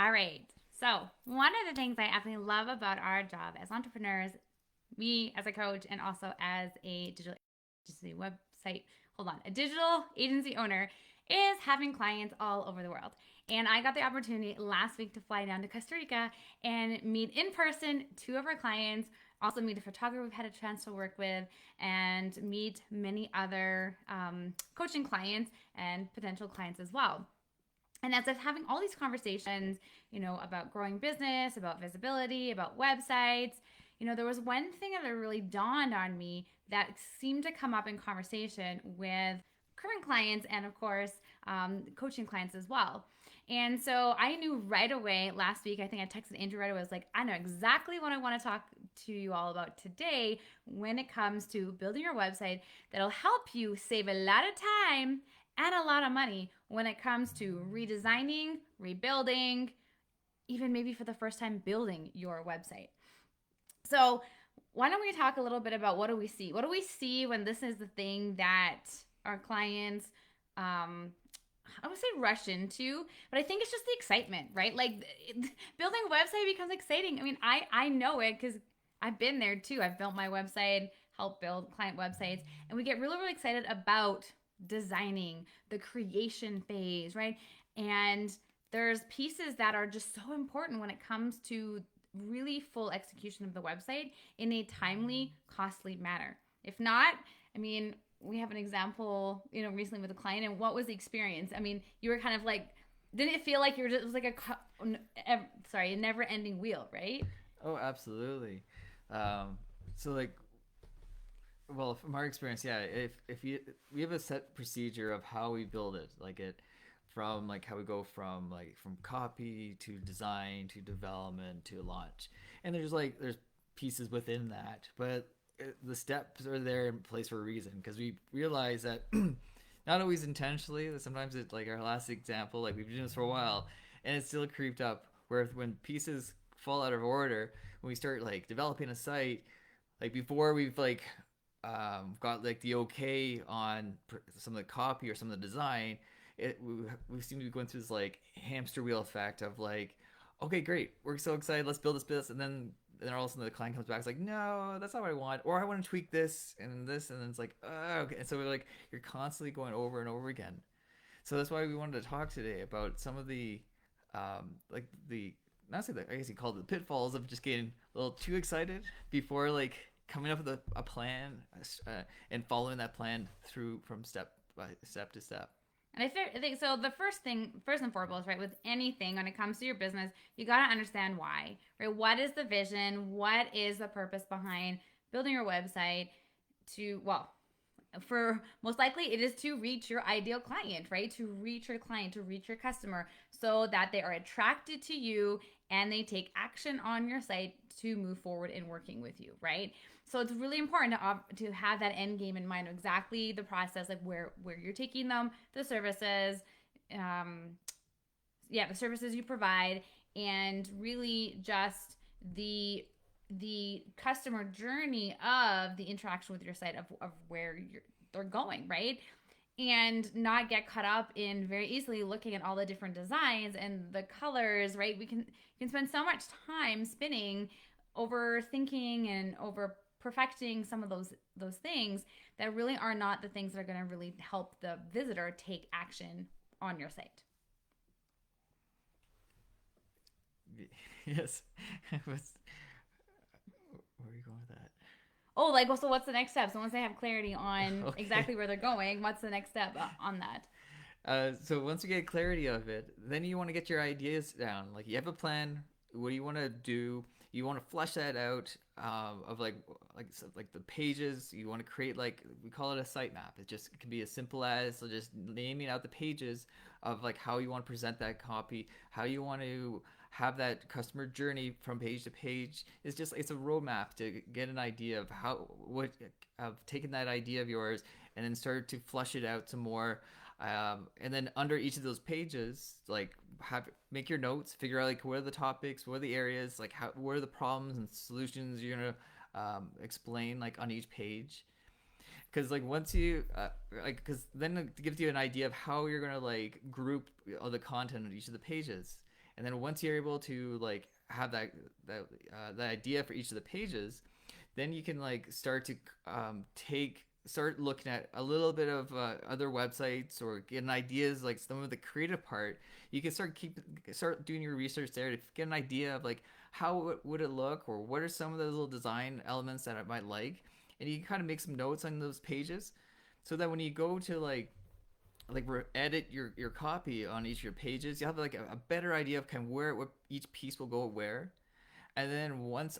All right. So, one of the things I absolutely love about our job as entrepreneurs, me as a coach, and also as a digital agency website, hold on, a digital agency owner, is having clients all over the world. And I got the opportunity last week to fly down to Costa Rica and meet in person two of our clients, also meet a photographer we've had a chance to work with, and meet many other coaching clients and potential clients as well. And as I'm having all these conversations, about growing business, about visibility, about websites, there was one thing that really dawned on me that seemed to come up in conversation with current clients and, of course, coaching clients as well. And so I knew right away last week, I think I texted Andrew right away. I was like, I know exactly what I want to talk to you all about today when it comes to building your website that'll help you save a lot of time and a lot of money when it comes to redesigning, rebuilding, even maybe for the first time building your website. So, why don't we talk a little bit about what do we see? What do we see when this is the thing that our clients, I would say rush into, but I think it's just the excitement, right? Like building a website becomes exciting. I mean, I know it because I've been there too. I've built my website, helped build client websites, and we get really, really excited about designing the creation phase, right? And there's pieces that are just so important when it comes to really full execution of the website in a timely, costly manner. If not, I mean, we have an example, recently with a client, and what was the experience? I mean, you were kind of like, didn't it feel like you were just, it was like a never ending wheel, right? Oh, absolutely. So like, well, from our experience, yeah, if you we have a set procedure of how we build it, like it from like how we go from from copy to design to development to launch, and there's pieces within that, but the steps are there in place for a reason because we realize that not always intentionally. Sometimes it's like our last example, like we've been doing this for a while, and it's still creeped up. Where when pieces fall out of order, when we start like developing a site, like before we've got like the okay on some of the copy or some of the design, we seem to be going through this like hamster wheel effect of like, okay, great, we're so excited, let's build this business, and then all of a sudden the client comes back, it's like, no, that's not what I want, or I want to tweak this, and then it's like, oh, okay, and so we're like, you're constantly going over and over again. So that's why we wanted to talk today about some of the, like the not say that I guess you called it the pitfalls of just getting a little too excited before like coming up with a plan and following that plan through from step by step to step. And I think so. The first thing, first and foremost, right, with anything when it comes to your business, you got to understand why, right? What is the vision? What is the purpose behind building your website well, for most likely it is to reach your ideal client, right? To reach your client, to reach your customer so that they are attracted to you and they take action on your site to move forward in working with you, right? So it's really important to have that end game in mind, exactly the process, like where you're taking them, the services, um, the services you provide, and really just the customer journey of the interaction with your site of where they're going, right? And not get caught up in very easily looking at all the different designs and the colors, right? We can spend so much time spinning, overthinking and over perfecting some of those things that really are not the things that are going to really help the visitor take action on your site. Yes. What's, where are you going with that? Oh, like, well, so what's the next step? So once they have clarity on Okay. exactly where they're going, what's the next step on that? So once you get clarity of it, then you want to get your ideas down. Like you have a plan. What do you want to do? You want to flesh that out of like the pages. You want to create like we call it a sitemap. It can be as simple as so just naming out the pages of like how you want to present that copy, how you want to have that customer journey from page to page. It's a roadmap to get an idea of how what of taking that idea of yours and then start to flush it out some more, and then under each of those pages, like have make your notes, figure out like what are the topics, what are the areas, like how what are the problems and solutions you're gonna explain like on each page. Because like once you because then it gives you an idea of how you're gonna like group all the content on each of the pages, And then once you're able to like have that idea for each of the pages, then you can like start to start looking at a little bit of other websites or getting ideas like some of the creative part. You can start doing your research there to get an idea of like how would it look, or what are some of those little design elements that I might like, and you can kind of make some notes on those pages, so that when you go to edit your copy on each of your pages, you have like a better idea of kind of where what each piece will go where. And then once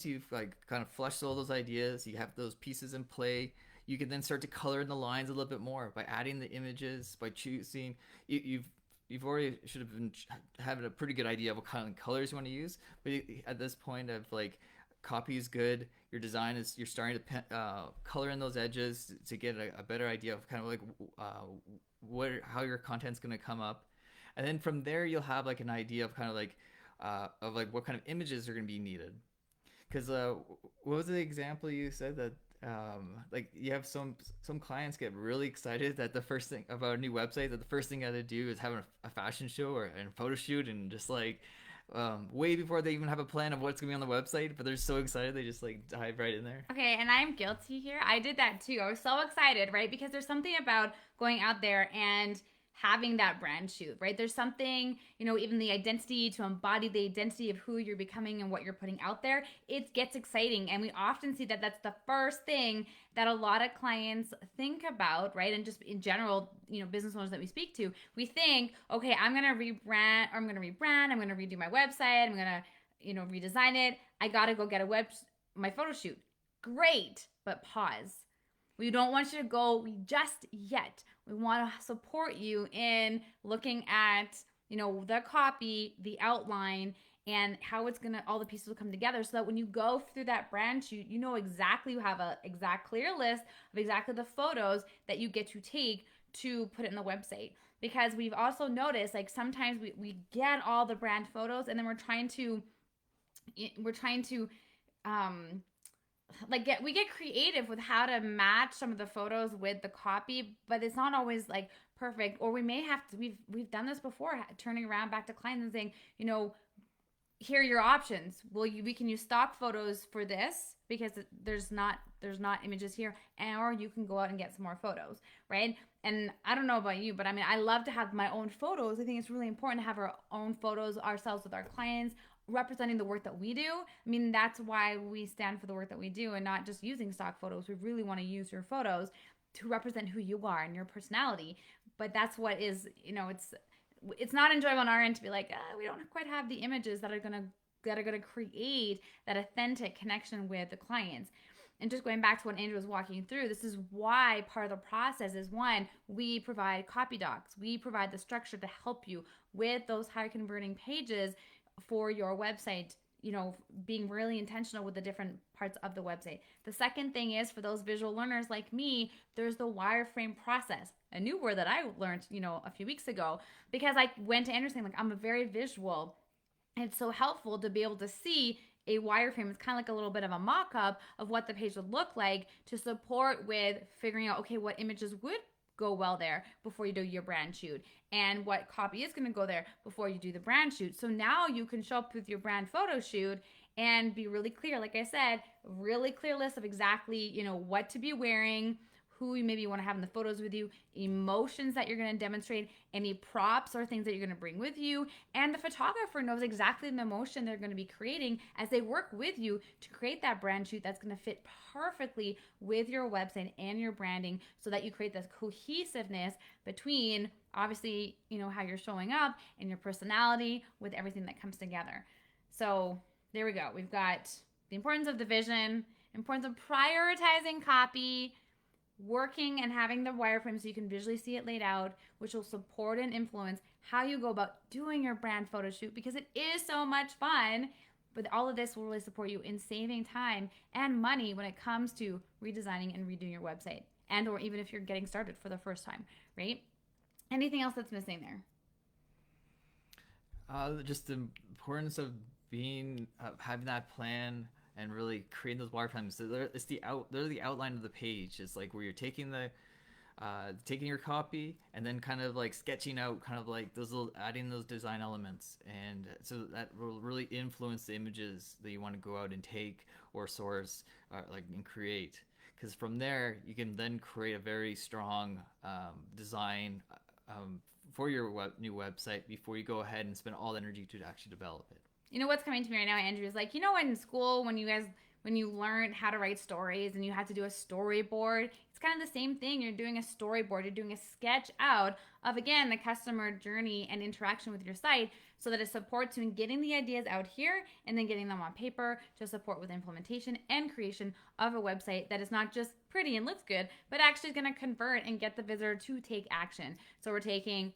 you've like kind of flushed all those ideas, you have those pieces in play. You can then start to color in the lines a little bit more by adding the images, by choosing. You've already should have been having a pretty good idea of what kind of colors you want to use. But at this point of like copy is good, your design is you're starting to color in those edges to get a better idea of kind of like what how your content's going to come up, and then from there you'll have like an idea of like what kind of images are going to be needed. Because what was the example you said that like you have some clients get really excited that the first thing about a new website, that the first thing I had to do is have a fashion show or a photo shoot, and just like way before they even have a plan of what's gonna be on the website, but they're so excited they just like dive right in there. Okay, and I'm guilty here. I did that too. I was so excited, right? Because there's something about going out there and having that brand shoot, right? There's something, even the identity, to embody the identity of who you're becoming and what you're putting out there. It gets exciting. And we often see that that's the first thing that a lot of clients think about, right? And just in general, business owners that we speak to, we think, okay, I'm going to rebrand, I'm going to redo my website, I'm going to, redesign it. I got to go get my photo shoot. Great, but pause. We don't want you to go just yet. We want to support you in looking at, the copy, the outline, and how it's going to, all the pieces will come together, so that when you go through that brand shoot, exactly, you have an exact clear list of exactly the photos that you get to take to put it in the website. Because we've also noticed, like, sometimes we get all the brand photos, and then we're trying to we get creative with how to match some of the photos with the copy, but it's not always like perfect. Or we may have to, we've done this before, turning around back to clients and saying, here are your options. We can use stock photos for this because there's not images here, or you can go out and get some more photos, right? And I don't know about you, but I mean, I love to have my own photos. I think it's really important to have our own photos ourselves with our clients, representing the work that we do. I mean, that's why we stand for the work that we do and not just using stock photos. We really want to use your photos to represent who you are and your personality. But that's what is, it's not enjoyable on our end to be like, we don't quite have the images that are gonna create that authentic connection with the clients. And just going back to what Andrew was walking through, this is why part of the process is, one, we provide copy docs. We provide the structure to help you with those high converting pages for your website, being really intentional with the different parts of the website. The second thing is, for those visual learners like me, there's the wireframe process, a new word that I learned, a few weeks ago, because I went to Andrew saying, like, I'm a very visual. And it's so helpful to be able to see a wireframe. It's kind of like a little bit of a mock-up of what the page would look like, to support with figuring out, okay, what images would go well there before you do your brand shoot, and what copy is going to go there before you do the brand shoot. So now you can show up with your brand photo shoot and be really clear. Like I said, really clear list of exactly, what to be wearing, who you maybe want to have in the photos with you, emotions that you're going to demonstrate, any props or things that you're going to bring with you. And the photographer knows exactly the emotion they're going to be creating as they work with you to create that brand shoot that's going to fit perfectly with your website and your branding, so that you create this cohesiveness between, obviously, how you're showing up and your personality with everything that comes together. So there we go. We've got the importance of the vision, importance of prioritizing copy, working and having the wireframe so you can visually see it laid out, which will support and influence how you go about doing your brand photo shoot, because it is so much fun. But all of this will really support you in saving time and money when it comes to redesigning and redoing your website, and or even if you're getting started for the first time, right? Anything else that's missing there? Just the importance of having that plan and really creating those wireframes. So they're the outline of the page. It's like where you're taking taking your copy and then kind of like sketching out kind of like those little adding those design elements, and so that will really influence the images that you want to go out and take or source like and create, because from there you can then create a very strong design for your new website before you go ahead and spend all the energy to actually develop it. You know what's coming to me right now, Andrew, is like, in school when you learned how to write stories and you had to do a storyboard, it's kind of the same thing. You're doing a storyboard, you're doing a sketch out of, again, the customer journey and interaction with your site, so that it supports you in getting the ideas out here and then getting them on paper to support with implementation and creation of a website that is not just pretty and looks good, but actually is going to convert and get the visitor to take action. So we're taking,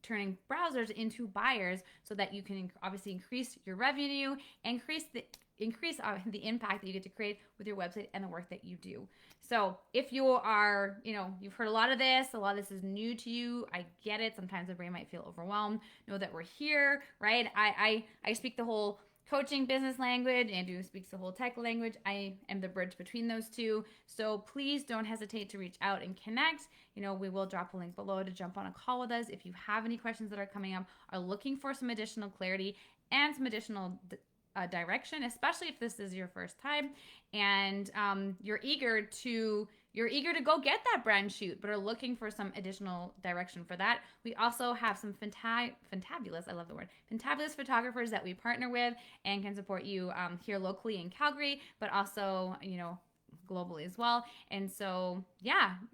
turning browsers into buyers so that you can obviously increase your revenue and increase the impact that you get to create with your website and the work that you do. So if you are, you've heard a lot of this is new to you. I get it. Sometimes the brain might feel overwhelmed. Know that we're here, right? I speak the whole coaching business language. Andrew speaks the whole tech language. I am the bridge between those two. So please don't hesitate to reach out and connect. We will drop a link below to jump on a call with us if you have any questions that are coming up, are looking for some additional clarity and some additional direction, especially if this is your first time and you're eager to go get that brand shoot, but are looking for some additional direction for that. We also have some fantabulous, I love the word, fantabulous photographers that we partner with and can support you here locally in Calgary, but also, globally as well. And so,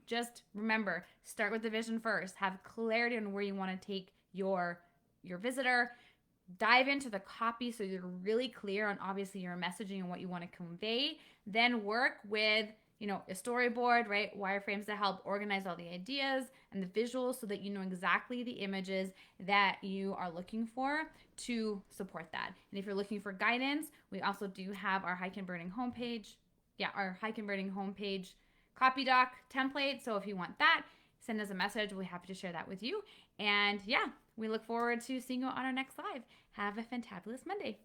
just remember, start with the vision first. Have clarity on where you want to take your visitor. Dive into the copy so you're really clear on obviously your messaging and what you want to convey. Then work with, a storyboard, right? Wireframes to help organize all the ideas and the visuals so that you know exactly the images that you are looking for to support that. And if you're looking for guidance, we also do have our high converting homepage. Our high converting homepage copy doc template. So if you want that, send us a message. We'll be happy to share that with you. And we look forward to seeing you on our next live. Have a fantabulous Monday.